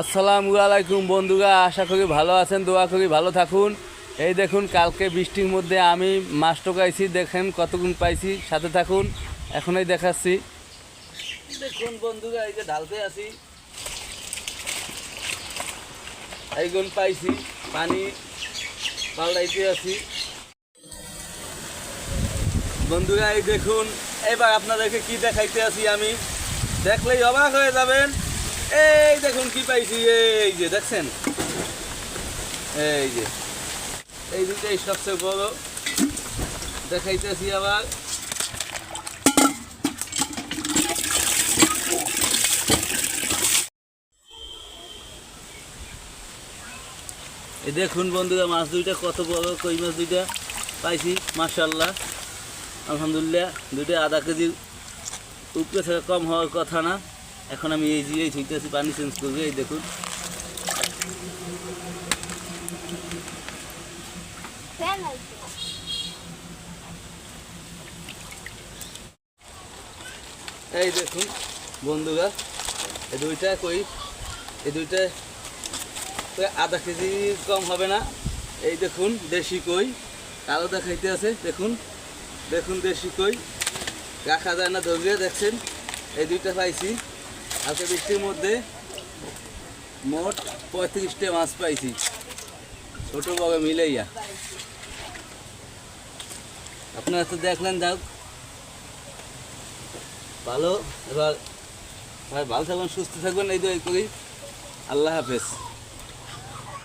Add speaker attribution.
Speaker 1: আসসালামু আলাইকুম বন্ধুরা, আশা করি ভালো আছেন, দোয়া করি ভালো থাকুন। এই দেখুন, কালকে বৃষ্টির মধ্যে আমি মাছ টোকাইছি, দেখেন কতগুণ পাইছি, সাথে থাকুন, এখনই দেখাচ্ছি। দেখুন বন্ধুরা, এই যে ঢালতে আছি, এইগুণ পাইছি, পানি পাল্টাইতে আছি। বন্ধুরা এই দেখুন, এবার আপনাদেরকে কি দেখাইতে আছি আমি, দেখলেই অবাক হয়ে যাবেন। এই দেখুন কি পাইছি, এই যে দেখছেন, এই যে এই দুটাই সবচেয়ে বড় দেখাইতেছি। আবার এই দেখুন বন্ধুরা, মাছ দুইটা কত বড়, কই মাছ দুইটা পাইছি, মাশাআল্লাহ, আলহামদুলিল্লাহ। দুইটা আধা কেজির উপরে থেকে কম হওয়ার কথা না। এখন আমি এই যে ছুঁইতেছি, পানি চেঞ্জ করবো। এই দেখুন, এই দেখুন বন্ধুরা, এই দুইটা কই, এই দুইটা আধা কেজি কম হবে না। এই দেখুন দেশি কই, কালো দেখাইতে আছে, দেখুন দেখুন দেশি কই, রাখা যায় না ধরে, দেখছেন। এই দুইটা পাইছি আজকে বৃষ্টির মধ্যে। মোট 35টা মাছ পাইছি, ছোট বড় মিলাইয়া। আপনারা তো দেখলেন, যাক ভালো। এবার ভালো থাকবেন, সুস্থ থাকবেন, এই তো এই করি। আল্লাহ হাফেজ।